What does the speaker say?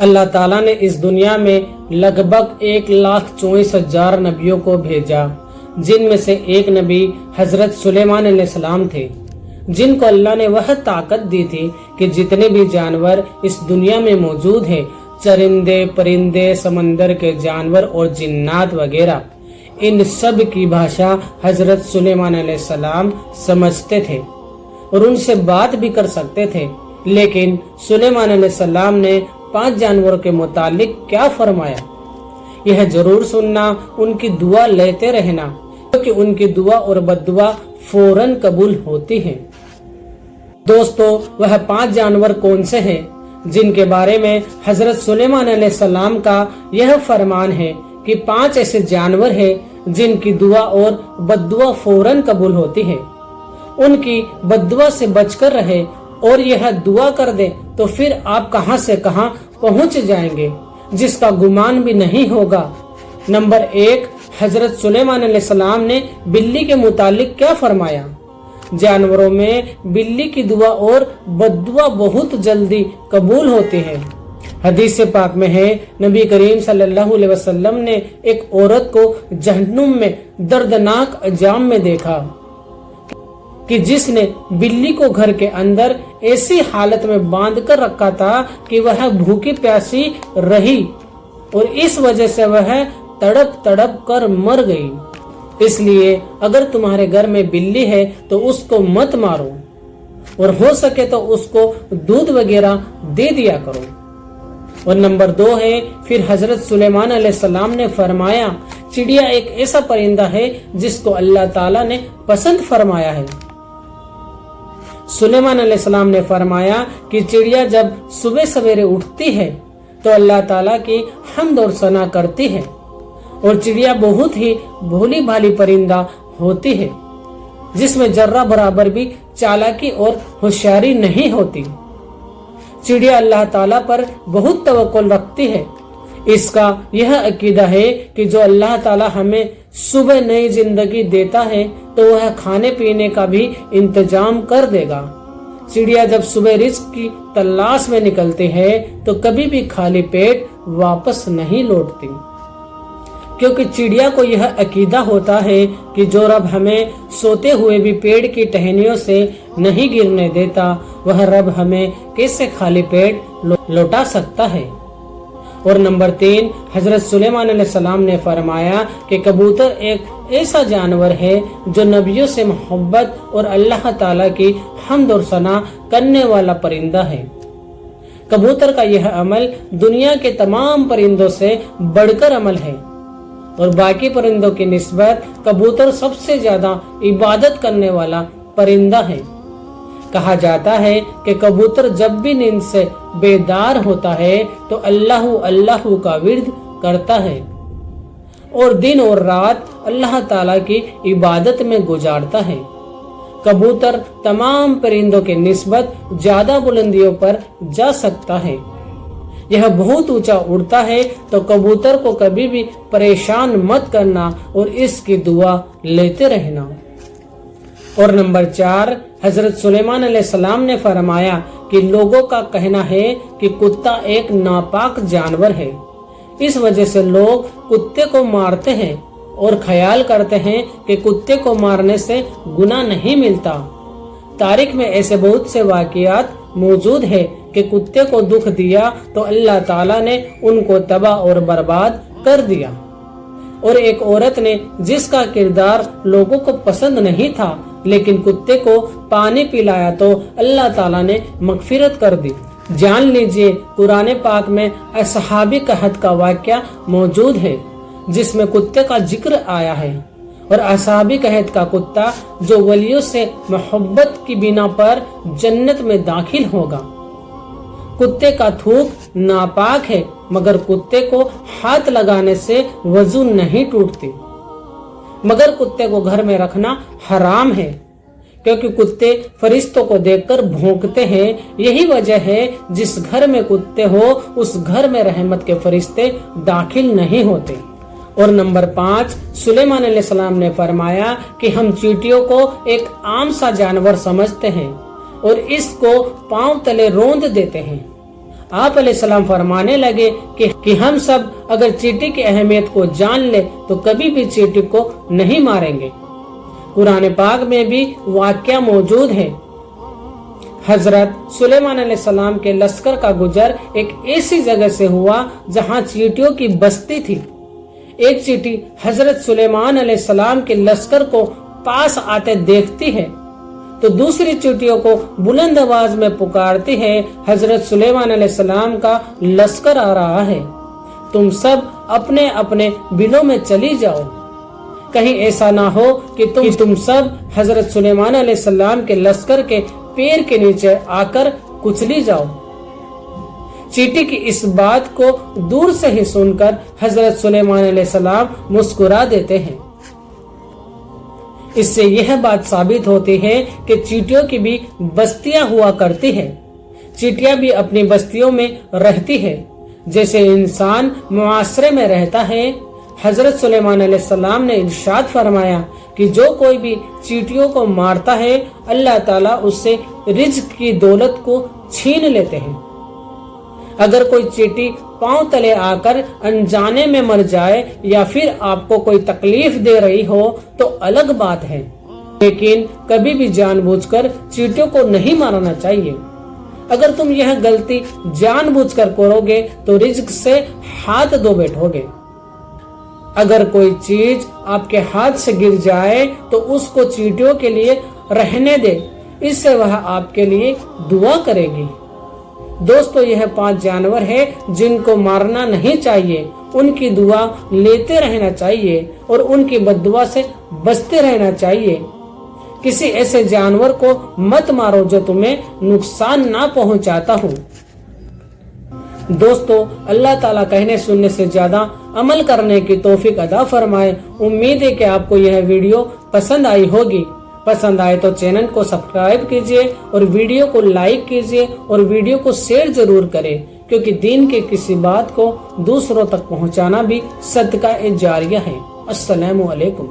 اللہ ताला ने इस दुनिया में लगभग 1,24,000 नबियों को भेजा, जिनमें से एक नबी हजरत सुलेमान अलैहिस्सलाम थे, जिनको अल्लाह ने वह ताकत दी थी कि जितने भी जानवर इस दुनिया में मौजूद हैं, चरिंदे परिंदे, समंदर के जानवर और जिन्नात वगैरह, इन सब की भाषा हजरत सुलेमान अलैहिस्सलाम समझते थे और उनसे बात भी कर सकते थे। लेकिन सुलेमान अलैहिस्सलाम ने 5 जानवरों के मुतालिक क्या फरमाया, यह जरूर सुनना, उनकी दुआ लेते रहना, क्योंकि उनकी दुआ और बद्दुआ फौरन कबूल होती है। दोस्तों, वह 5 जानवर कौन से हैं जिनके बारे में हजरत सुलेमान अलैहिस्सलाम का यह फरमान है कि 5 ऐसे जानवर हैं जिनकी दुआ और बद्दुआ फौरन कबूल होती है। उनकी बद्दुआ से बचकर रहे और यह दुआ कर दे तो फिर आप कहां से कहां पहुंच जाएंगे, जिसका गुमान भी नहीं होगा। नंबर 1, हजरत सुलेमान अलैहिस्सलाम ने बिल्ली के मुतालिक क्या फरमाया। जानवरों में बिल्ली की दुआ और बद्दुआ बहुत जल्दी कबूल होती है। हदीस पाक में है, नबी करीम सल्लल्लाहु अलैहि वसल्लम ने एक औरत को जहन्नुम में दर्दनाक अजाम में देखा कि जिसने बिल्ली को घर के अंदर ऐसी हालत में बांध कर रखा था कि वह भूखी प्यासी रही और इस वजह से वह तड़प तड़प कर मर गई। इसलिए अगर तुम्हारे घर में बिल्ली है तो उसको मत मारो और हो सके तो उसको दूध वगैरह दे दिया करो। और नंबर 2 है, फिर हजरत सुलेमान अलैहिस्सलाम ने फरमाया, चिड़िया एक ऐसा परिंदा है जिसको अल्लाह ताला ने पसंद फरमाया है। सुलेमान अलैहिस्सलाम ने फरमाया कि चिड़िया जब सुबह सवेरे उठती है तो अल्लाह ताला की हम्द और सना करती है और चिड़िया बहुत ही भोली भाली परिंदा होती है, जिसमें जर्रा बराबर भी चालाकी और होशियारी नहीं होती। चिड़िया अल्लाह ताला पर बहुत तवक्कुल रखती है। इसका यह अकीदा है कि जो अल्लाह ताला हमें सुबह नई जिंदगी देता है तो वह खाने पीने का भी इंतजाम कर देगा। चिड़िया जब सुबह रिज्क की तलाश में निकलती है तो कभी भी खाली पेट वापस नहीं लौटती, क्योंकि चिड़िया को यह अकीदा होता है कि जो रब हमें सोते हुए भी पेड़ की टहनियों से नहीं गिरने देता, वह रब हमें कैसे खाली पेट लौटा सकता है। और नंबर 3, हजरत सुलेमान अलैहिस्सलाम ने फरमाया कि कबूतर एक ऐसा जानवर है जो नबियों से मोहब्बत और अल्लाह ताला की हम्द और सना करने वाला परिंदा है। कबूतर का यह अमल दुनिया के तमाम परिंदों से बढ़कर अमल है और बाकी परिंदों की निस्बत कबूतर सबसे ज्यादा इबादत करने वाला परिंदा है। कहा जाता है कि कबूतर जब भी नींद से बेदार होता है तो अल्लाह अल्लाह का विर्द करता है और दिन और रात अल्लाह ताला की इबादत में गुजारता है। कबूतर तमाम परिंदों के निस्बत ज्यादा बुलंदियों पर जा सकता है। यह बहुत ऊंचा उड़ता है, तो कबूतर को कभी भी परेशान मत करना और इसकी दुआ लेते रहना। और नंबर 4, हजरत सुलेमान अलैहिस्सलाम ने फरमाया कि लोगों का कहना है कि कुत्ता एक नापाक जानवर है, इस वजह से लोग कुत्ते को मारते हैं और ख्याल करते हैं कि कुत्ते को मारने से गुनाह नहीं मिलता। तारीख में ऐसे बहुत से वाक़ियात मौजूद है कि कुत्ते को दुख दिया तो अल्लाह ताला ने उनको तबाह और बर्बाद कर दिया। और एक औरत ने जिसका किरदार लोगों को पसंद नहीं था, लेकिन कुत्ते को पानी पिलाया तो अल्लाह ताला ने मगफिरत कर दी। जान लीजिए, कुरान पाक में असहाबी कहत का वाक़या मौजूद है जिसमें कुत्ते का जिक्र आया है। और असहाबी कहत का कुत्ता जो वलियों से मोहब्बत की बिना पर जन्नत में दाखिल होगा। कुत्ते का थूक नापाक है, मगर कुत्ते को हाथ लगाने से वजू नहीं टूटती। मगर कुत्ते को घर में रखना हराम है, क्योंकि कुत्ते फरिश्तों को देखकर भौंकते हैं। यही वजह है जिस घर में कुत्ते हो उस घर में रहमत के फरिश्ते दाखिल नहीं होते। और नंबर 5, सुलेमान अलैहिस्सलाम ने फरमाया कि हम चींटियों को एक आम सा जानवर समझते हैं और इसको पांव तले रोंद देते हैं। आप अलैहिस्सलाम फरमाने लगे कि हम सब अगर चींटी की अहमियत को जान ले तो कभी भी चींटी को नहीं मारेंगे। कुरान पाक में भी वाक्या मौजूद है। हजरत सुलेमान अलैहिस्सलाम के लश्कर का गुजर एक ऐसी जगह से हुआ जहां चींटियों की बस्ती थी। एक चींटी हजरत सुलेमान अलैहिस्सलाम के लश्कर को पास आते देखती है तो दूसरी चींटियों को बुलंद आवाज में पुकारती है, हजरत सुलेमान अलैहिस्सलाम का लश्कर आ रहा है, तुम सब अपने अपने बिलों में चली जाओ। कहीं ऐसा ना हो कि तुम सब हजरत सुलेमान अलैहिस्सलाम के लश्कर के पैर के नीचे आकर कुचली जाओ। चींटी की इस बात को दूर से ही सुनकर हजरत सुलेमान अलैहिस्सलाम मुस्कुरा देते हैं। इससे यह बात साबित होती है कि चींटियों की भी बस्तियां हुआ करती है। चींटियां भी अपनी बस्तियों में रहती है जैसे इंसान मुआशरे में रहता है। हजरत सुलेमान अलैहिस्सलाम ने इरशाद फरमाया कि जो कोई भी चींटियों को मारता है अल्लाह ताला उससे रिज्क की दौलत को छीन लेते हैं। अगर कोई चींटी पांव तले आकर अनजाने में मर जाए या फिर आपको कोई तकलीफ दे रही हो तो अलग बात है, लेकिन कभी भी जानबूझकर चींटियों को नहीं मारना चाहिए। अगर तुम यह गलती जानबूझकर करोगे तो रिज्क से हाथ धो बैठोगे। अगर कोई चीज आपके हाथ से गिर जाए तो उसको चींटियों के लिए रहने दे, इससे वह आपके लिए दुआ करेगी। दोस्तों, यह 5 जानवर है जिनको मारना नहीं चाहिए, उनकी दुआ लेते रहना चाहिए और उनकी बद्दुआ से बचते रहना चाहिए। किसी ऐसे जानवर को मत मारो जो तुम्हें नुकसान ना पहुंचाता हो। दोस्तों, अल्लाह ताला कहने सुनने से ज्यादा अमल करने की तौफीक अता फरमाए। उम्मीद है कि आपको यह वीडियो पसंद आई होगी। पसंद आए तो चैनल को सब्सक्राइब कीजिए और वीडियो को लाइक कीजिए और वीडियो को शेयर जरूर करें, क्योंकि दीन की किसी बात को दूसरों तक पहुंचाना भी सदका ए जारिया है। अस्सलामु अलैकुम।